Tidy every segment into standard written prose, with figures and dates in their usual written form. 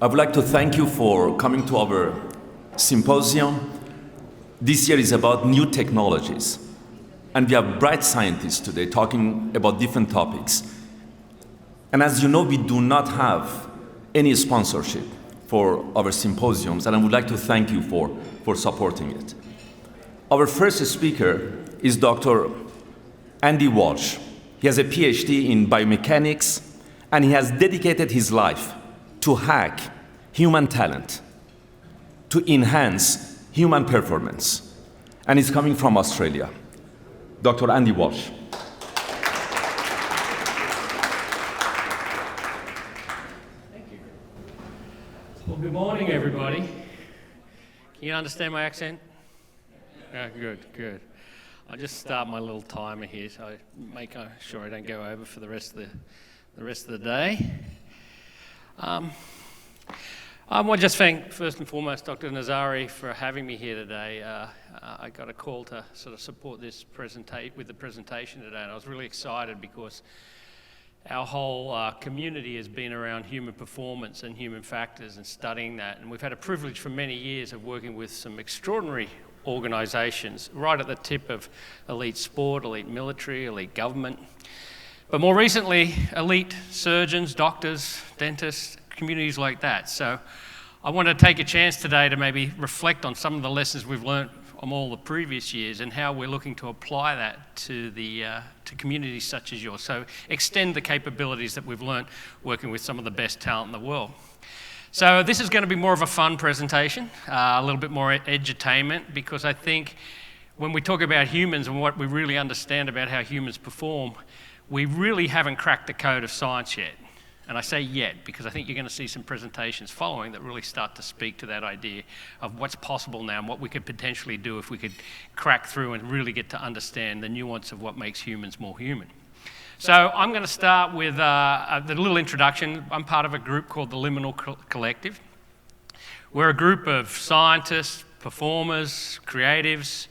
I would like to thank you for coming to our symposium. This year is about new technologies. And we have bright scientists today talking about different topics. And as you know, we do not have any sponsorship for our symposiums, and I would like to thank you for supporting it. Our first speaker is Dr. Andy Walshe. He has a PhD in biomechanics, and he has dedicated his life to hack human talent, to enhance human performance. And he's coming from Australia. Dr. Andy Walshe. Thank you. Well, good morning, everybody. Can you understand my accent? Good. I'll just start my little timer here so I make sure I don't go over for the rest of the day. I want to just thank, first and foremost, Dr. Nazari for having me here today. I got a call to sort of support this with the presentation today, and I was really excited because our whole community has been around human performance and human factors and studying that, and we've had a privilege for many years of working with some extraordinary organisations right at the tip of elite sport, elite military, elite government, but more recently, elite surgeons, doctors, dentists, communities like that. So I want to take a chance today to maybe reflect on some of the lessons we've learned from all the previous years and how we're looking to apply that to to communities such as yours. So extend the capabilities that we've learned working with some of the best talent in the world. So this is going to be more of a fun presentation, a little bit more edutainment, because I think when we talk about humans and what we really understand about how humans perform, we really haven't cracked the code of science yet. And I say yet because I think you're going to see some presentations following that really start to speak to that idea of what's possible now and what we could potentially do if we could crack through and really get to understand the nuance of what makes humans more human. So I'm going to start with the little introduction. I'm part of a group called the Liminal Collective. We're a group of scientists, performers, creatives,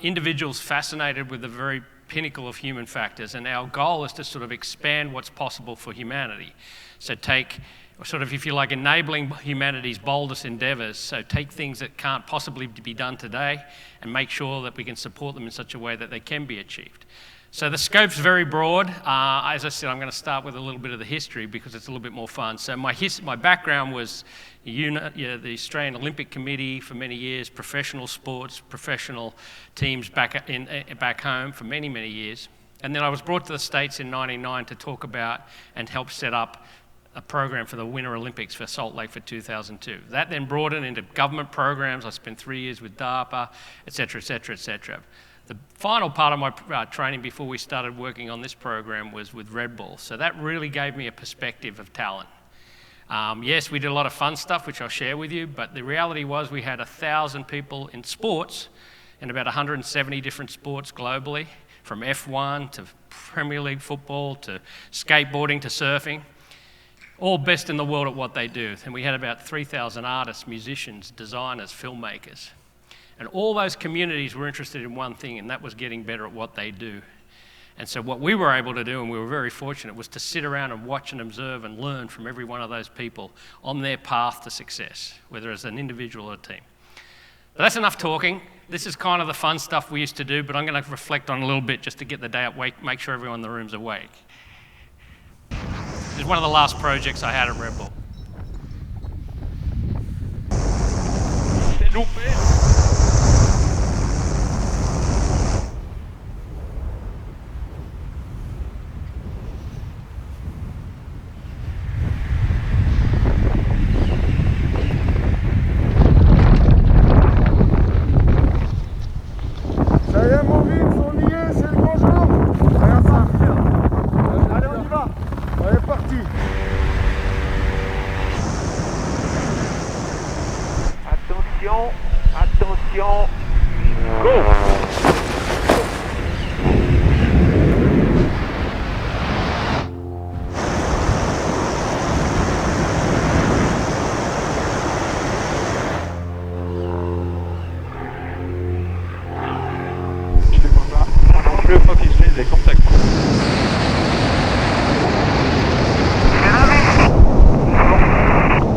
individuals fascinated with the very pinnacle of human factors, and our goal is to sort of expand what's possible for humanity. So take, sort of, if you like, enabling humanity's boldest endeavours, so take things that can't possibly be done today and make sure that we can support them in such a way that they can be achieved. So the scope's very broad. As I said, I'm going to start with a little bit of the history because it's a little bit more fun. So my background was the Australian Olympic Committee for many years, professional sports, professional teams back home for many, many years. And then I was brought to the States in '99 to talk about and help set up a program for the Winter Olympics for Salt Lake for 2002. That then broadened into government programs. I spent 3 years with DARPA, et cetera, et cetera, et cetera. The final part of my training before we started working on this program was with Red Bull. So that really gave me a perspective of talent. Yes, we did a lot of fun stuff, which I'll share with you, but the reality was we had 1,000 people in sports, in about 170 different sports globally, from F1 to Premier League football to skateboarding to surfing, all best in the world at what they do. And we had about 3,000 artists, musicians, designers, filmmakers. And all those communities were interested in one thing, and that was getting better at what they do. And so what we were able to do, and we were very fortunate, was to sit around and watch and observe and learn from every one of those people on their path to success, whether as an individual or a team. But that's enough talking. This is kind of the fun stuff we used to do, but I'm going to reflect on a little bit just to get the day up, make sure everyone in the room's awake. This is one of the last projects I had at Red Bull. Attention, go! Je te vois pas. Moi non plus, faut qu'il se les contacts. Bon.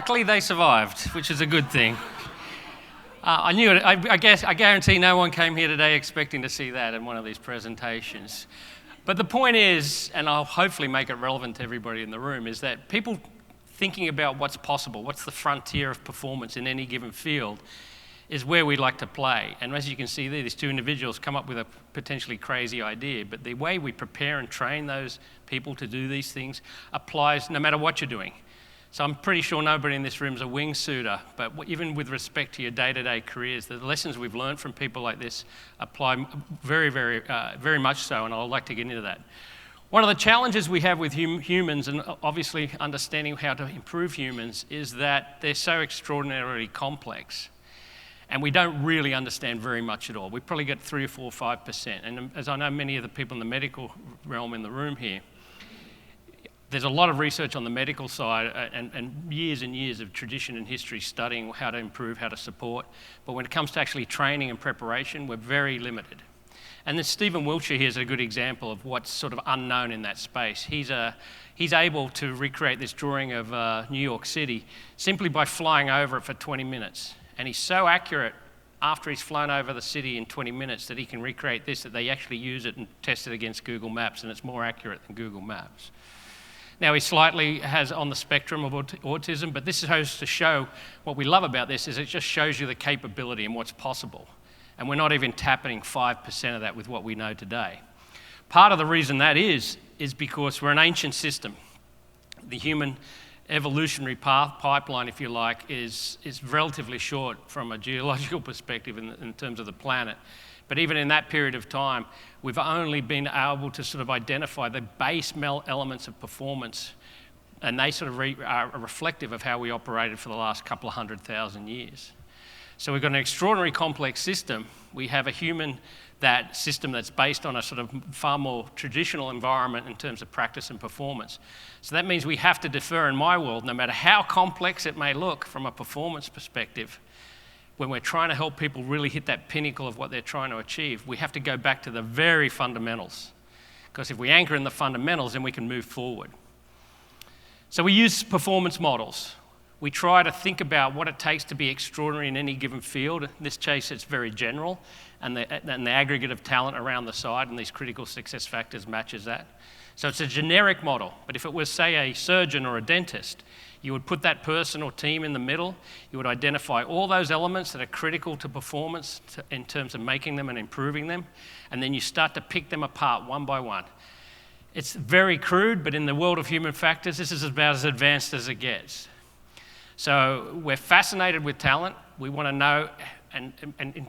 luckily they survived, which is a good thing. I knew it. I guarantee no one came here today expecting to see that in one of these presentations. But the point is, and I'll hopefully make it relevant to everybody in the room, is that people thinking about what's possible, what's the frontier of performance in any given field, is where we like to play. And as you can see there, these two individuals come up with a potentially crazy idea, but the way we prepare and train those people to do these things applies no matter what you're doing. So I'm pretty sure nobody in this room is a wingsuiter, but even with respect to your day-to-day careers, the lessons we've learned from people like this apply very much so, and I'd like to get into that. One of the challenges we have with humans, and obviously understanding how to improve humans, is that they're so extraordinarily complex, and we don't really understand very much at all. We probably get 3 or 4 or 5%, and as I know many of the people in the medical realm in the room here, there's a lot of research on the medical side and years of tradition and history studying how to improve, how to support. But when it comes to actually training and preparation, we're very limited. And then Stephen Walshe here is a good example of what's sort of unknown in that space. He's able to recreate this drawing of New York City simply by flying over it for 20 minutes. And he's so accurate after he's flown over the city in 20 minutes that he can recreate this, that they actually use it and test it against Google Maps, and it's more accurate than Google Maps. Now, he slightly has on the spectrum of autism, but this goes to show what we love about this is it just shows you the capability and what's possible. And we're not even tapping 5% of that with what we know today. Part of the reason that is because we're an ancient system. The human evolutionary pipeline, if you like, is relatively short from a geological perspective in terms of the planet. But even in that period of time, we've only been able to sort of identify the base elements of performance, and they sort of are reflective of how we operated for the last couple of 100,000 years. So we've got an extraordinary complex system. We have a system that's based on a sort of far more traditional environment in terms of practice and performance. So that means we have to defer in my world, no matter how complex it may look from a performance perspective. When we're trying to help people really hit that pinnacle of what they're trying to achieve, we have to go back to the very fundamentals. Because if we anchor in the fundamentals, then we can move forward. So we use performance models. We try to think about what it takes to be extraordinary in any given field. In this case, it's very general, and the aggregate of talent around the side and these critical success factors matches that. So it's a generic model, but if it was, say, a surgeon or a dentist, you would put that person or team in the middle. You would identify all those elements that are critical to performance in terms of making them and improving them, and then you start to pick them apart one by one. It's very crude, but in the world of human factors, this is about as advanced as it gets. So we're fascinated with talent. We want to know, and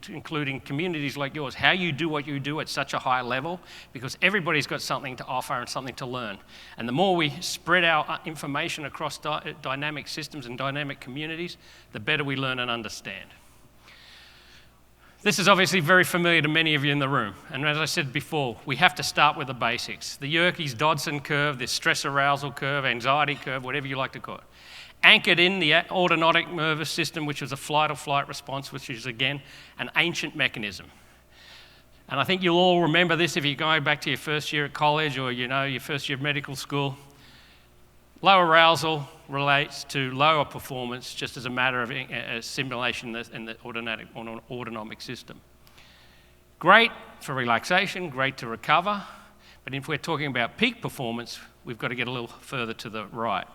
including communities like yours, how you do what you do at such a high level, because everybody's got something to offer and something to learn. And the more we spread our information across dynamic systems and dynamic communities, the better we learn and understand. This is obviously very familiar to many of you in the room. And as I said before, we have to start with the basics. The Yerkes-Dodson curve, the stress-arousal curve, anxiety curve, whatever you like to call it. Anchored in the autonomic nervous system, which is a flight-or-flight response, which is, again, an ancient mechanism. And I think you'll all remember this if you're going back to your first year at college or, your first year of medical school. Low arousal relates to lower performance, just as a matter of simulation in the autonomic system. Great for relaxation, great to recover, but if we're talking about peak performance, we've got to get a little further to the right.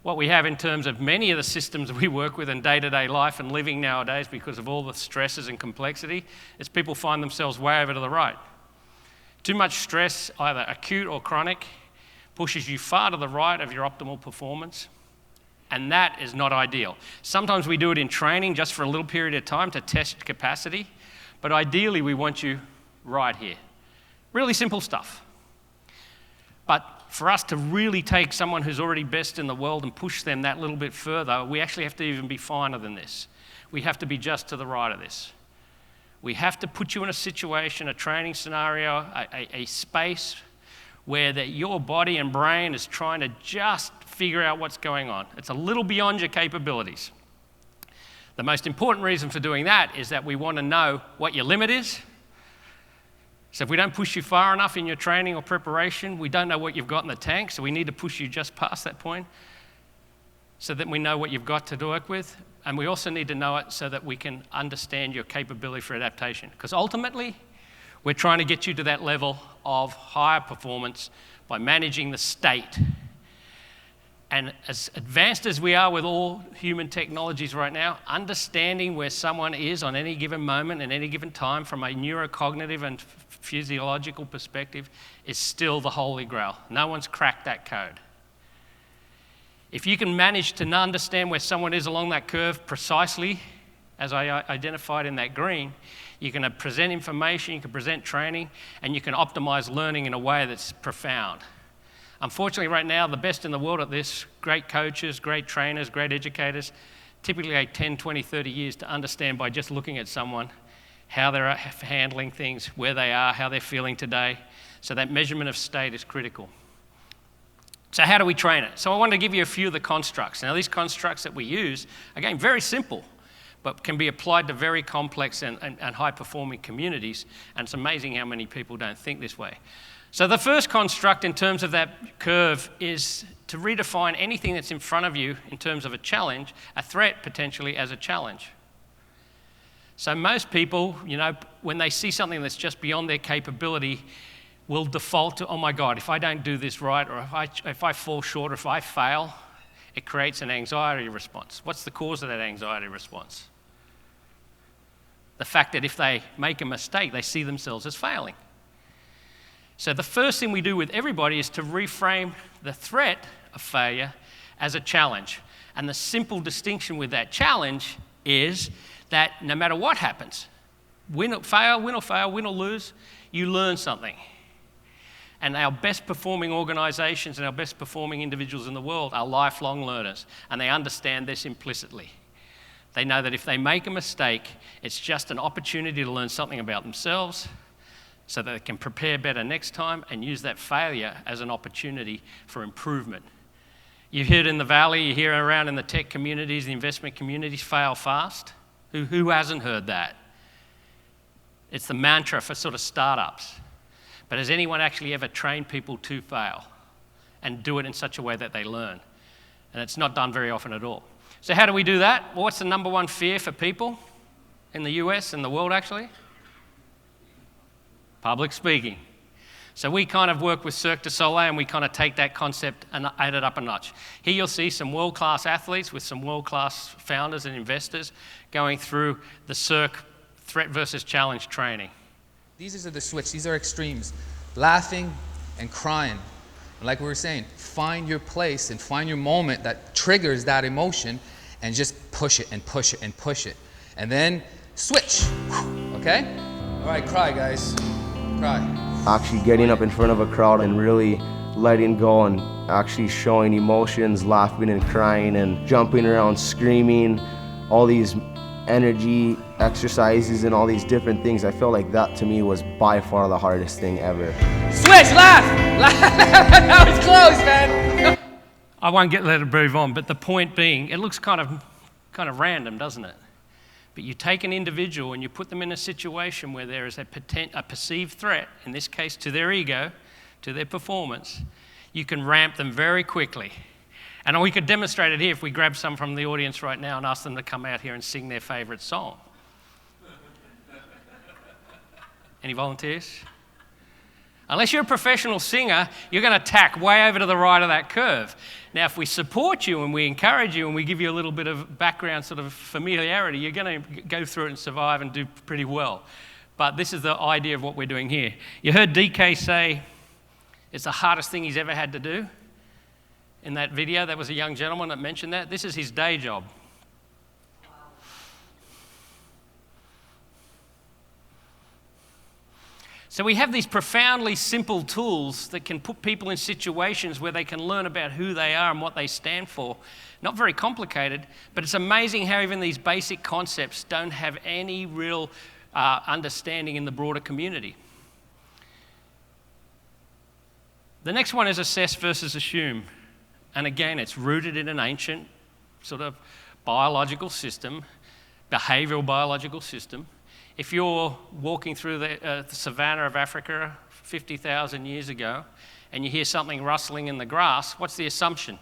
What we have in terms of many of the systems we work with in day-to-day life and living nowadays, because of all the stresses and complexity, is people find themselves way over to the right. Too much stress, either acute or chronic, pushes you far to the right of your optimal performance, and that is not ideal. Sometimes we do it in training just for a little period of time to test capacity, but ideally we want you right here. Really simple stuff. But for us to really take someone who's already best in the world and push them that little bit further, we actually have to even be finer than this. We have to be just to the right of this. We have to put you in a situation, a training scenario, a space where your body and brain is trying to just figure out what's going on. It's a little beyond your capabilities. The most important reason for doing that is that we want to know what your limit is. So if we don't push you far enough in your training or preparation, we don't know what you've got in the tank, so we need to push you just past that point. so that we know what you've got to work with, and we also need to know it so that we can understand your capability for adaptation. Because ultimately, we're trying to get you to that level of higher performance by managing the state. And as advanced as we are with all human technologies right now, understanding where someone is on any given moment and any given time from a neurocognitive and physiological perspective is still the holy grail. No one's cracked that code. If you can manage to understand where someone is along that curve precisely, as I identified in that green, you can present information, you can present training, and you can optimize learning in a way that's profound. Unfortunately, right now, the best in the world at this, great coaches, great trainers, great educators, typically take 10, 20, 30 years to understand by just looking at someone how they're handling things, where they are, how they're feeling today. So that measurement of state is critical. So how do we train it? So I want to give you a few of the constructs. Now, these constructs that we use, again, very simple, but can be applied to very complex and high-performing communities, and it's amazing how many people don't think this way. So the first construct in terms of that curve is to redefine anything that's in front of you in terms of a challenge, a threat potentially, as a challenge. So most people, when they see something that's just beyond their capability, will default to, oh my God, if I don't do this right, or if I fall short, or if I fail, it creates an anxiety response. What's the cause of that anxiety response? The fact that if they make a mistake, they see themselves as failing. So the first thing we do with everybody is to reframe the threat of failure as a challenge. And the simple distinction with that challenge is that no matter what happens, win or fail, win or lose, you learn something. And our best performing organizations and our best performing individuals in the world are lifelong learners, and they understand this implicitly. They know that if they make a mistake, it's just an opportunity to learn something about themselves, so that they can prepare better next time and use that failure as an opportunity for improvement. You hear it in the Valley, you hear it around in the tech communities, the investment communities, fail fast. Who hasn't heard that? It's the mantra for sort of startups. But has anyone actually ever trained people to fail and do it in such a way that they learn? And it's not done very often at all. So how do we do that? Well, what's the number one fear for people in the US and the world actually? Public speaking. So we kind of work with Cirque du Soleil and we kind of take that concept and add it up a notch. Here you'll see some world-class athletes with some world-class founders and investors going through the Cirque threat versus challenge training. These are the switch, these are extremes. Laughing and crying. And like we were saying, find your place and find your moment that triggers that emotion and just push it and push it and push it. And then switch, okay? All right, cry guys. Cry. Actually getting up in front of a crowd and really letting go and actually showing emotions, laughing and crying and jumping around, screaming, all these energy exercises and all these different things. I felt like that to me was by far the hardest thing ever. Switch, laugh! That was close, man! I won't let it move on, but the point being, it looks kind of random, doesn't it? But you take an individual and you put them in a situation where there is a perceived threat, in this case to their ego, to their performance, you can ramp them very quickly. And we could demonstrate it here if we grab some from the audience right now and ask them to come out here and sing their favorite song. Any volunteers? Unless you're a professional singer, you're going to tack way over to the right of that curve. Now, if we support you and we encourage you and we give you a little bit of background sort of familiarity, you're going to go through it and survive and do pretty well. But this is the idea of what we're doing here. You heard DK say it's the hardest thing he's ever had to do. In that video, that was a young gentleman that mentioned that. This is his day job. So we have these profoundly simple tools that can put people in situations where they can learn about who they are and what they stand for. Not very complicated, but it's amazing how even these basic concepts don't have any real understanding in the broader community. The next one is assess versus assume. And again, it's rooted in an ancient sort of biological system, behavioral biological system. If you're walking through the savannah of Africa 50,000 years ago and you hear something rustling in the grass, what's the assumption?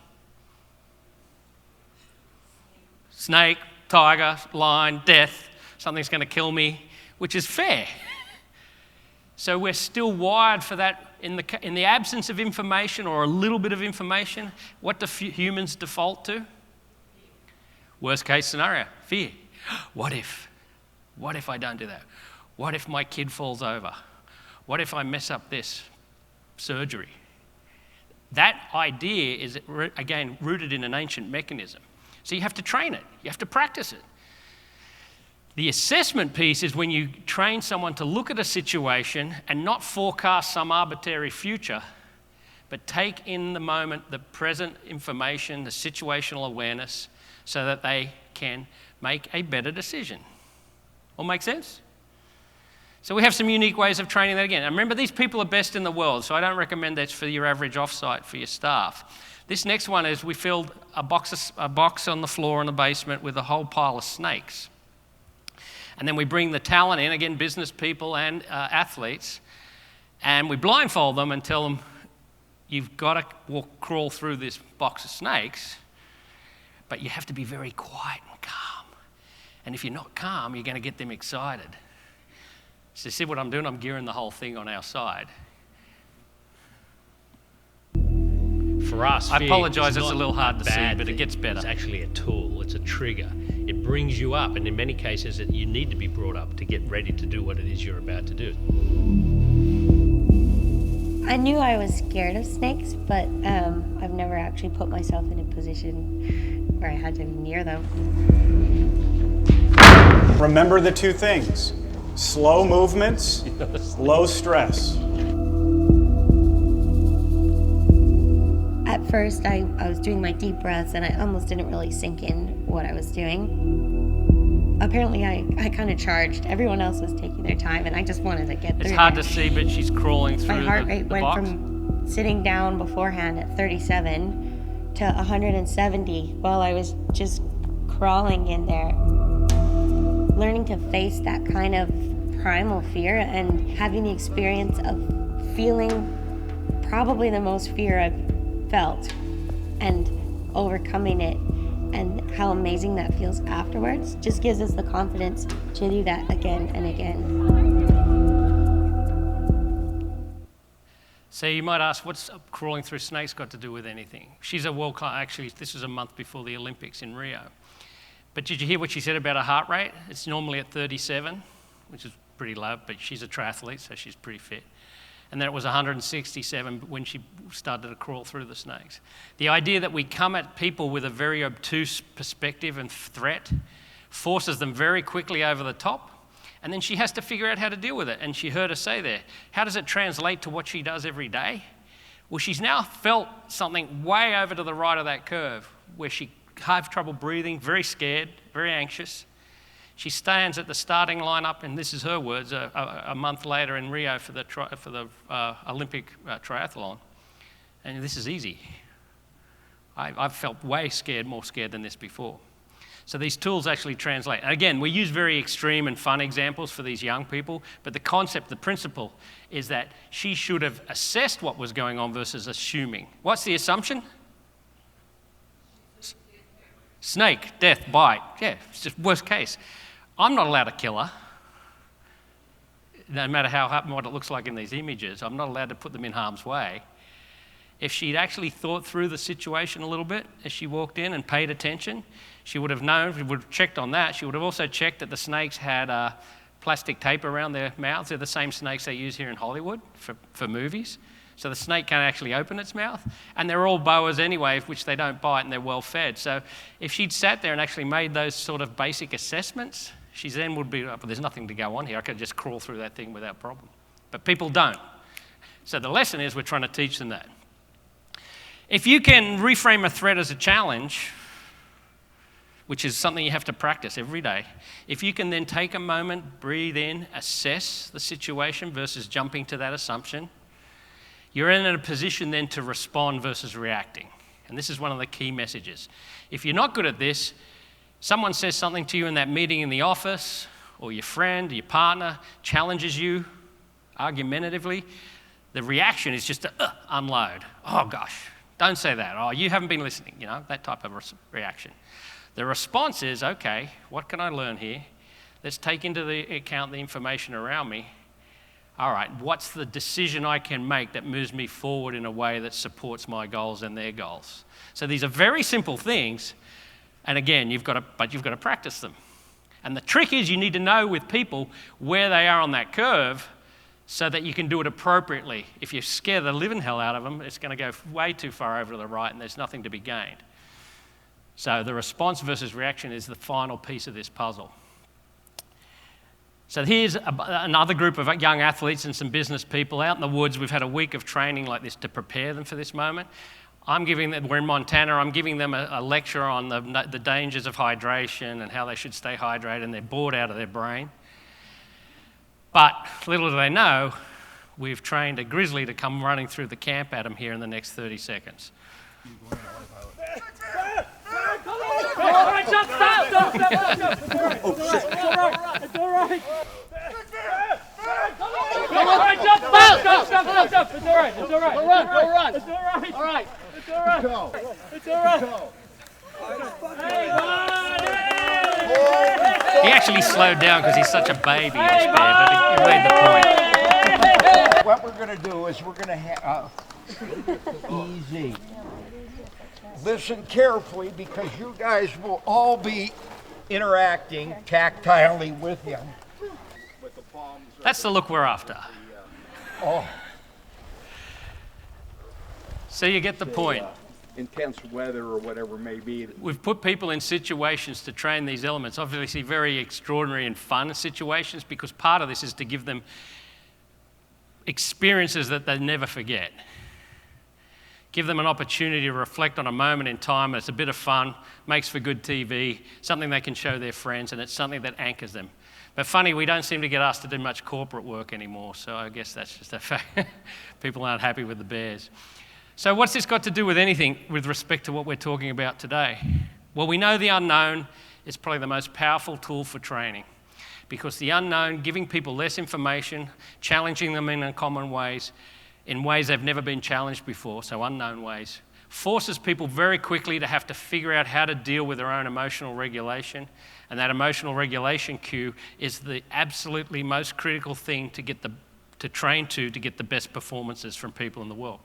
snake, tiger, lion, death, something's going to kill me, which is fair. So we're still wired for that. In the absence of information or a little bit of information, what do humans default to? Worst case scenario, fear. What if? What if I don't do that? What if my kid falls over? What if I mess up this surgery? That idea is, again, rooted in an ancient mechanism. So you have to train it. You have to practice it. The assessment piece is when you train someone to look at a situation and not forecast some arbitrary future, but take in the moment, the present information, the situational awareness, so that they can make a better decision. All make sense? So we have some unique ways of training that again. And remember, these people are best in the world, so I don't recommend that for your average offsite for your staff. This next one is we filled a box on the floor in the basement with a whole pile of snakes. And then we bring the talent in, again, business people and athletes, and we blindfold them and tell them, you've got to crawl through this box of snakes, but you have to be very quiet and calm. And if you're not calm, you're going to get them excited. So see what I'm doing? I'm gearing the whole thing on our side. For us, I fear apologise, is it's a not little hard to see, bad but it thing. gets better. It's actually a tool, it's a trigger. It brings you up, and in many cases, you need to be brought up to get ready to do what it is you're about to do. I knew I was scared of snakes, but I've never actually put myself in a position where I had to be near them. Remember the two things: slow movements, low stress. At first, I was doing my deep breaths, and I almost didn't really sink in what I was doing. Apparently, I kind of charged. Everyone else was taking their time, and I just wanted to get through. It's hard there. to see, but she's crawling through My heart rate the went box. from sitting down beforehand at 37 to 170 while I was just crawling in there. Learning to face that kind of primal fear and having the experience of feeling probably the most fear I've felt and overcoming it, and how amazing that feels afterwards just gives us the confidence to do that again and again. So you might ask, what's crawling through snakes got to do with anything? She's a world class, actually, this was a month before the Olympics in Rio. But did you hear what she said about her heart rate? It's normally at 37, which is pretty low, but she's a triathlete, so she's pretty fit. And then it was 167 when she started to crawl through the snakes. The idea that we come at people with a very obtuse perspective and threat forces them very quickly over the top, and then she has to figure out how to deal with it. And she heard us say there, how does it translate to what she does every day? Well, she's now felt something way over to the right of that curve where she had trouble breathing, very scared, very anxious. She stands at the starting lineup, and this is her words, a month later in Rio for the Olympic triathlon. And this is easy. I've felt way scared, more scared than this before. So these tools actually translate. And again, we use very extreme and fun examples for these young people, but the concept, the principle, is that she should have assessed what was going on versus assuming. What's the assumption? Snake, death, bite. Yeah, it's just worst case. I'm not allowed to kill her. No matter what it looks like in these images, I'm not allowed to put them in harm's way. If she'd actually thought through the situation a little bit as she walked in and paid attention, she would have known, she would have checked on that. She would have also checked that the snakes had plastic tape around their mouths. They're the same snakes they use here in Hollywood for movies. So the snake can't actually open its mouth. And they're all boas anyway, which they don't bite, and they're well fed. So if she'd sat there and actually made those sort of basic assessments, she then would be, well, there's nothing to go on here. I could just crawl through that thing without problem. But people don't. So the lesson is we're trying to teach them that. If you can reframe a threat as a challenge, which is something you have to practice every day, if you can then take a moment, breathe in, assess the situation versus jumping to that assumption, you're in a position then to respond versus reacting. And this is one of the key messages. If you're not good at this, someone says something to you in that meeting in the office, or your friend, your partner challenges you argumentatively, the reaction is just to unload. Oh gosh, don't say that. Oh, you haven't been listening, that type of reaction. The response is, okay, what can I learn here? Let's take into account the information around me. All right, what's the decision I can make that moves me forward in a way that supports my goals and their goals? So these are very simple things, and again, you've got to practice them. And the trick is you need to know with people where they are on that curve so that you can do it appropriately. If you scare the living hell out of them, it's going to go way too far over to the right and there's nothing to be gained. So the response versus reaction is the final piece of this puzzle. So here's another group of young athletes and some business people out in the woods. We've had a week of training like this to prepare them for this moment. We're in Montana, I'm giving them a lecture on the dangers of hydration and how they should stay hydrated, and they're bored out of their brain. But little do they know, we've trained a grizzly to come running through the camp at them here in the next 30 seconds. He actually slowed down because he's such a baby, this bear, but he made the point. What we're going to do is we're going to have easy. Listen carefully because you guys will all be interacting tactilely with him. That's the look we're after. Oh. So you get the point. Intense weather or whatever may be. We've put people in situations to train these elements, obviously very extraordinary and fun situations, because part of this is to give them experiences that they never forget. Give them an opportunity to reflect on a moment in time. It's a bit of fun, makes for good TV, something they can show their friends, and it's something that anchors them. But funny, we don't seem to get asked to do much corporate work anymore, so I guess that's just a fact. People aren't happy with the bears. So what's this got to do with anything with respect to what we're talking about today? Well, we know the unknown is probably the most powerful tool for training, because the unknown, giving people less information, challenging them in uncommon ways, in ways they've never been challenged before, so unknown ways, forces people very quickly to have to figure out how to deal with their own emotional regulation. And that emotional regulation cue is the absolutely most critical thing to train to get the best performances from people in the world.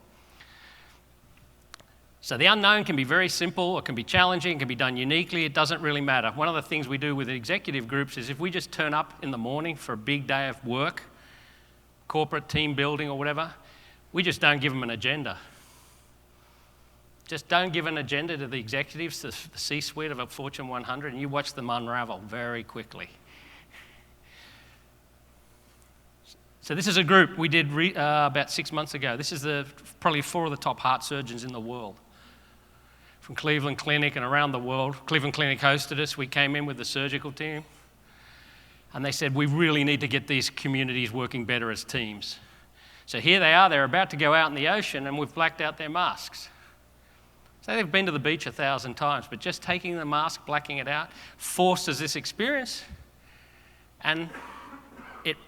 So the unknown can be very simple, or can be challenging, it can be done uniquely, it doesn't really matter. One of the things we do with executive groups is if we just turn up in the morning for a big day of work, corporate team building or whatever, we just don't give them an agenda. Just don't give an agenda to the executives, the C-suite of a Fortune 100, and you watch them unravel very quickly. So this is a group we did about 6 months ago. This is probably 4 of the top heart surgeons in the world. From Cleveland Clinic and around the world. Cleveland Clinic hosted us. We came in with the surgical team. And they said, we really need to get these communities working better as teams. So here they are. They're about to go out in the ocean, and we've blacked out their masks. So they've been to the beach 1,000 times, but just taking the mask, blacking it out, forces this experience. And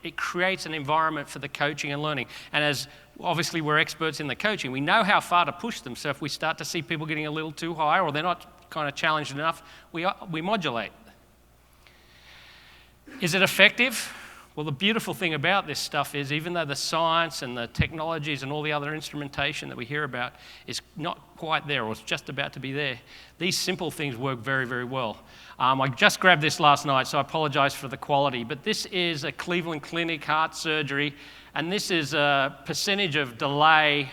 it creates an environment for the coaching and learning. And as obviously we're experts in the coaching, we know how far to push them. So if we start to see people getting a little too high or they're not kind of challenged enough, we modulate. Is it effective? Well, the beautiful thing about this stuff is even though the science and the technologies and all the other instrumentation that we hear about is not quite there, or it's just about to be there, these simple things work very, very well. I just grabbed this last night, so I apologize for the quality, but this is a Cleveland Clinic heart surgery, and this is a percentage of delay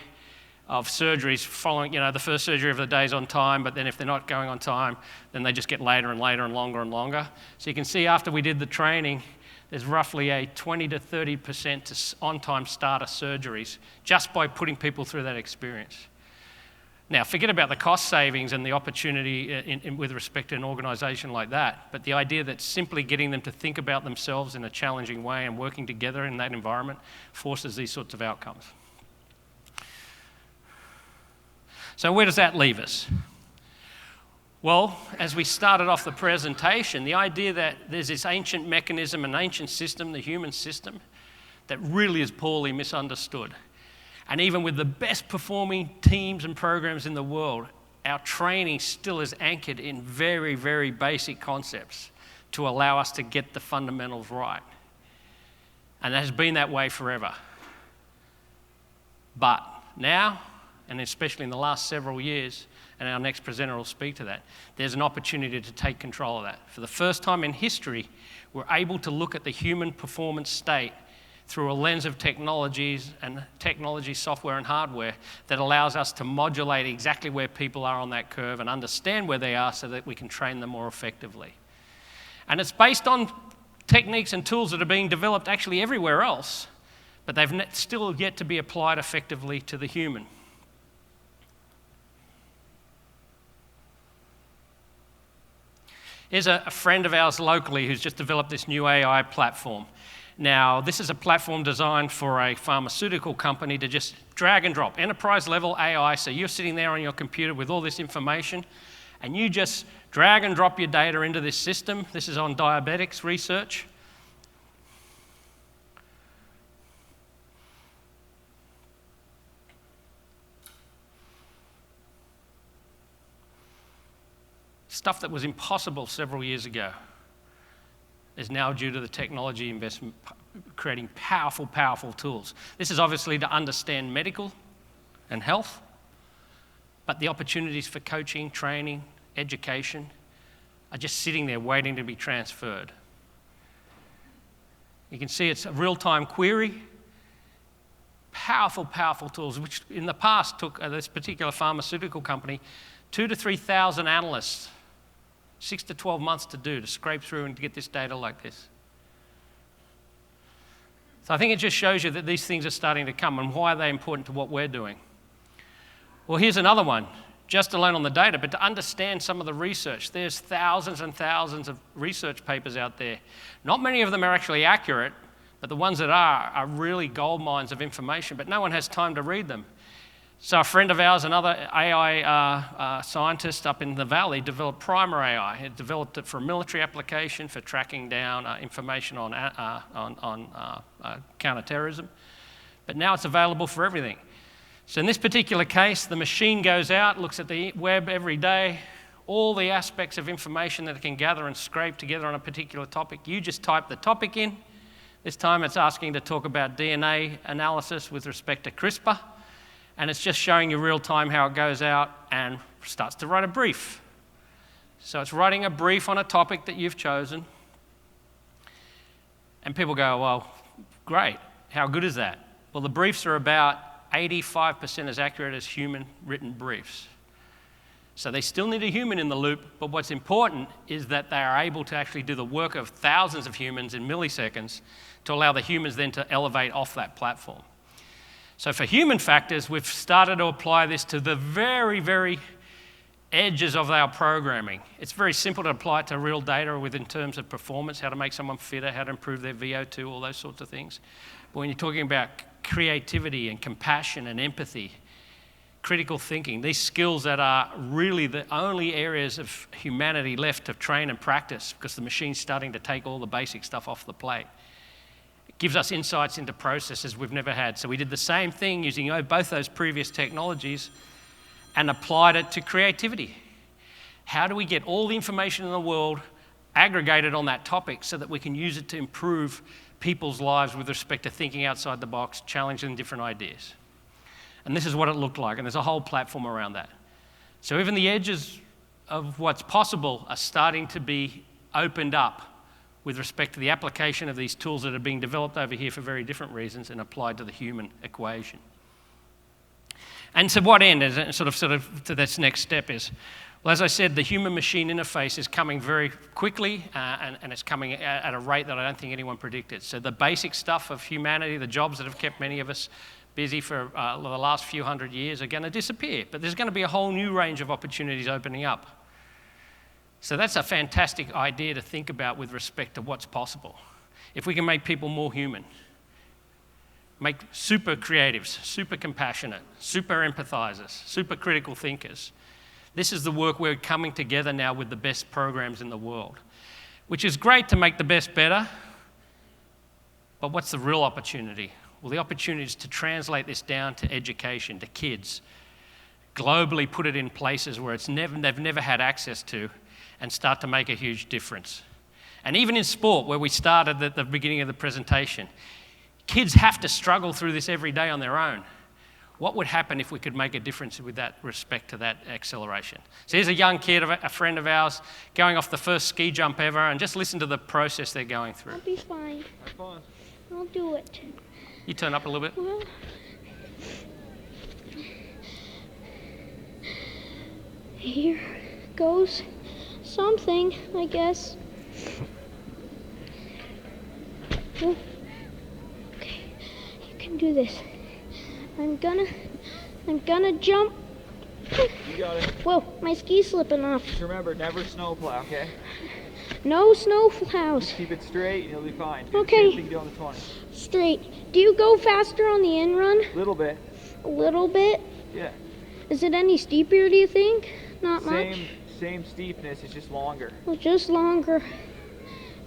of surgeries following, the first surgery of the day is on time, but then if they're not going on time, then they just get later and later and longer. So you can see after we did the training, there's roughly a 20 to 30% on-time start of surgeries just by putting people through that experience. Now, forget about the cost savings and the opportunity with respect to an organisation like that, but the idea that simply getting them to think about themselves in a challenging way and working together in that environment forces these sorts of outcomes. So where does that leave us? Well, as we started off the presentation, the idea that there's this ancient mechanism, an ancient system, the human system, that really is poorly misunderstood. And even with the best performing teams and programs in the world, our training still is anchored in very, very basic concepts to allow us to get the fundamentals right. And that has been that way forever. But now, and especially in the last several years, and our next presenter will speak to that, there's an opportunity to take control of that. For the first time in history, we're able to look at the human performance state through a lens of technologies and technology, software and hardware that allows us to modulate exactly where people are on that curve and understand where they are so that we can train them more effectively. And it's based on techniques and tools that are being developed actually everywhere else, but they've still yet to be applied effectively to the human. Here's a friend of ours locally who's just developed this new AI platform. Now, this is a platform designed for a pharmaceutical company to just drag and drop, enterprise level AI. So you're sitting there on your computer with all this information, and you just drag and drop your data into this system. This is on diabetics research. Stuff that was impossible several years ago is now, due to the technology investment, creating powerful, powerful tools. This is obviously to understand medical and health, but the opportunities for coaching, training, education are just sitting there waiting to be transferred. You can see it's a real-time query, powerful, powerful tools, which in the past took this particular pharmaceutical company 2,000 to 3,000 analysts 6 to 12 months to do, to scrape through and to get this data like this. So I think it just shows you that these things are starting to come, and why are they important to what we're doing? Well, here's another one, just alone on the data, but to understand some of the research. There's thousands and thousands of research papers out there. Not many of them are actually accurate, but the ones that are really gold mines of information, but no one has time to read them. So a friend of ours, another AI scientist up in the valley, developed Primer AI. He developed it for a military application for tracking down information on counterterrorism. But now it's available for everything. So in this particular case, the machine goes out, looks at the web every day, all the aspects of information that it can gather and scrape together on a particular topic. You just type the topic in. This time it's asking to talk about DNA analysis with respect to CRISPR. And it's just showing you real time how it goes out and starts to write a brief. So it's writing a brief on a topic that you've chosen. And people go, well, great, how good is that? Well, the briefs are about 85% as accurate as human written briefs. So they still need a human in the loop, but what's important is that they are able to actually do the work of thousands of humans in milliseconds to allow the humans then to elevate off that platform. So for human factors, we've started to apply this to the very, very edges of our programming. It's very simple to apply it to real data in terms of performance, how to make someone fitter, how to improve their VO2, all those sorts of things. But when you're talking about creativity and compassion and empathy, critical thinking, these skills that are really the only areas of humanity left to train and practice, because the machine's starting to take all the basic stuff off the plate. Gives us insights into processes we've never had. So we did the same thing using both those previous technologies and applied it to creativity. How do we get all the information in the world aggregated on that topic so that we can use it to improve people's lives with respect to thinking outside the box, challenging different ideas? And this is what it looked like, and there's a whole platform around that. So even the edges of what's possible are starting to be opened up with respect to the application of these tools that are being developed over here for very different reasons and applied to the human equation. And to what end, is sort of to this next step is, well, as I said, the human-machine interface is coming very quickly, and it's coming at a rate that I don't think anyone predicted. So the basic stuff of humanity, the jobs that have kept many of us busy for the last few hundred years, are going to disappear. But there's going to be a whole new range of opportunities opening up. So that's a fantastic idea to think about with respect to what's possible. If we can make people more human, make super creatives, super compassionate, super empathizers, super critical thinkers. This is the work we're coming together now with the best programs in the world, which is great to make the best better, but what's the real opportunity? Well, the opportunity is to translate this down to education, to kids. globally put it in places where they've never had access to, and start to make a huge difference. And even in sport, where we started at the beginning of the presentation, kids have to struggle through this every day on their own. What would happen if we could make a difference with that respect to that acceleration? So here's a young kid, a friend of ours, going off the first ski jump ever, and just listen to the process they're going through. I'll be fine. I'll do it. You turn up a little bit. Well, here goes something, I guess. Oh. Okay, you can do this. I'm gonna jump. You got it. Whoa, my ski's slipping off. Just remember, never snowplow, okay? No snow plows. Keep it straight and you'll be fine. Do Okay. the same thing you do on the 20. Straight. Do you go faster on the in run? Little bit. A little bit? Yeah. Is it any steeper, do you think? Not much? Same steepness, it's just longer. Well, just longer.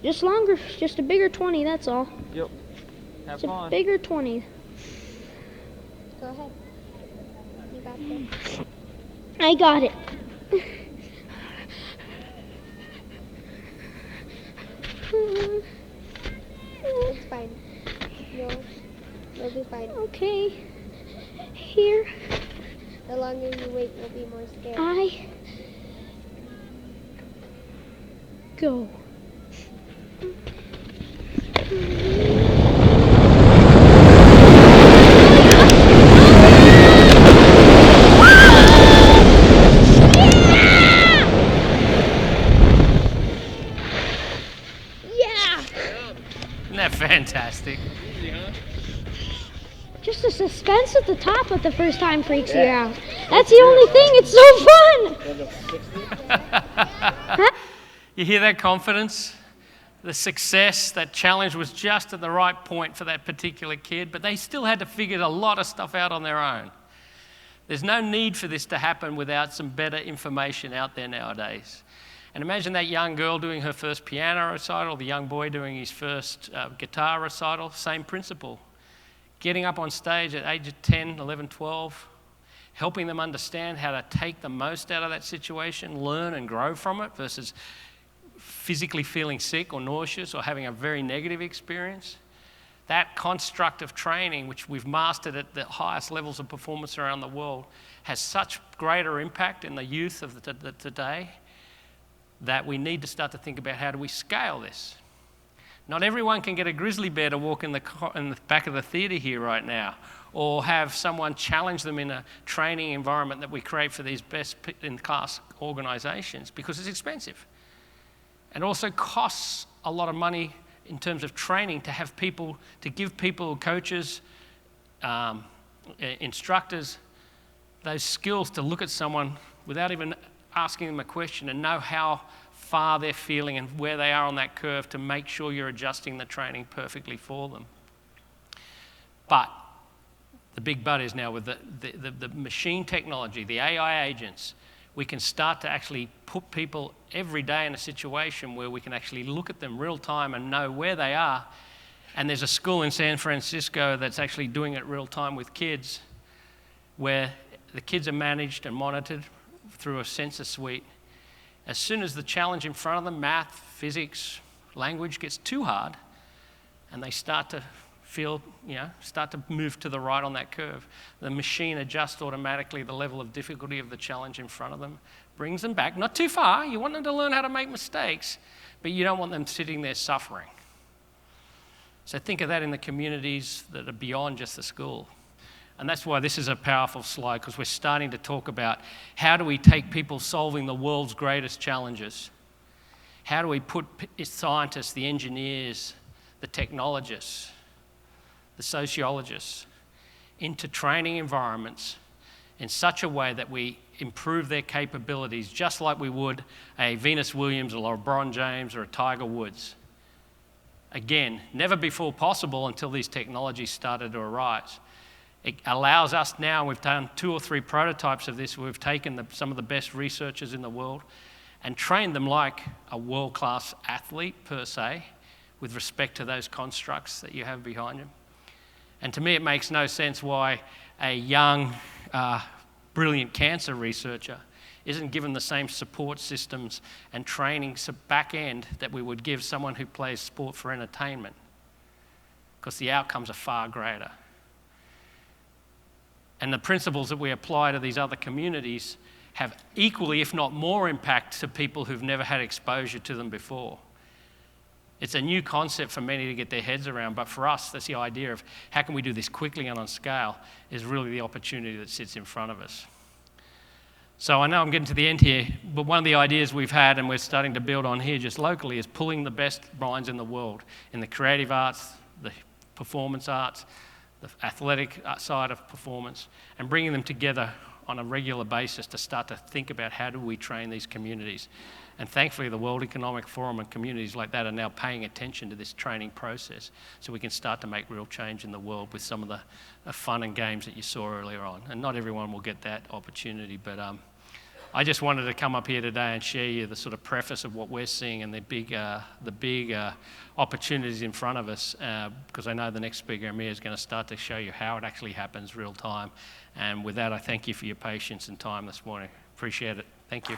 Just longer. Just a bigger 20, that's all. Yep. Have It's a fun. bigger 20. Go ahead. You got this. I got it. It's fine. You'll be fine. Okay. Here The longer you wait, you'll be more scared. I go. Yeah! Isn't that fantastic? Just the suspense at the top of the first time freaks you out. That's the only thing. It's so fun. You hear that confidence? The success, that challenge was just at the right point for that particular kid, but they still had to figure a lot of stuff out on their own. There's no need for this to happen without some better information out there nowadays. And imagine that young girl doing her first piano recital, the young boy doing his first guitar recital, same principle. Getting up on stage at age of 10, 11, 12, helping them understand how to take the most out of that situation, learn and grow from it versus physically feeling sick or nauseous or having a very negative experience. That construct of training, which we've mastered at the highest levels of performance around the world, has such greater impact in the youth of today that we need to start to think about how do we scale this. Not everyone can get a grizzly bear to walk in the back of the theatre here right now, or have someone challenge them in a training environment that we create for these best-in-class organisations, because it's expensive. And also costs a lot of money in terms of training to have people, to give people, coaches, instructors, those skills to look at someone without even asking them a question and know how far they're feeling and where they are on that curve to make sure you're adjusting the training perfectly for them. But the big but is now with the machine technology, the AI agents, we can start to actually put people every day in a situation where we can actually look at them real time and know where they are. And there's a school in San Francisco that's actually doing it real time with kids, where the kids are managed and monitored through a sensor suite. As soon as the challenge in front of them, math, physics, language, gets too hard, and they start to feel, start to move to the right on that curve, the machine adjusts automatically the level of difficulty of the challenge in front of them, brings them back, not too far. You want them to learn how to make mistakes, but you don't want them sitting there suffering. So think of that in the communities that are beyond just the school. And that's why this is a powerful slide, because we're starting to talk about how do we take people solving the world's greatest challenges? How do we put scientists, the engineers, the technologists, the sociologists into training environments in such a way that we improve their capabilities just like we would a Venus Williams or a LeBron James or a Tiger Woods. Again, never before possible until these technologies started to arise. It allows us now, we've done 2 or 3 prototypes of this, we've taken some of the best researchers in the world and trained them like a world-class athlete per se, with respect to those constructs that you have behind you. And to me, it makes no sense why a young brilliant cancer researcher isn't given the same support systems and training back end that we would give someone who plays sport for entertainment, because the outcomes are far greater. And the principles that we apply to these other communities have equally, if not more, impact to people who've never had exposure to them before. It's a new concept for many to get their heads around, but for us, that's the idea of how can we do this quickly and on scale is really the opportunity that sits in front of us. So I know I'm getting to the end here, but one of the ideas we've had and we're starting to build on here just locally is pulling the best minds in the world in the creative arts, the performance arts, the athletic side of performance, and bringing them together on a regular basis to start to think about how do we train these communities. And thankfully, the World Economic Forum and communities like that are now paying attention to this training process so we can start to make real change in the world with some of the fun and games that you saw earlier on. And not everyone will get that opportunity, but I just wanted to come up here today and share you the sort of preface of what we're seeing and the big opportunities in front of us, because I know the next speaker, Amir, is going to start to show you how it actually happens real time. And with that, I thank you for your patience and time this morning. Appreciate it. Thank you.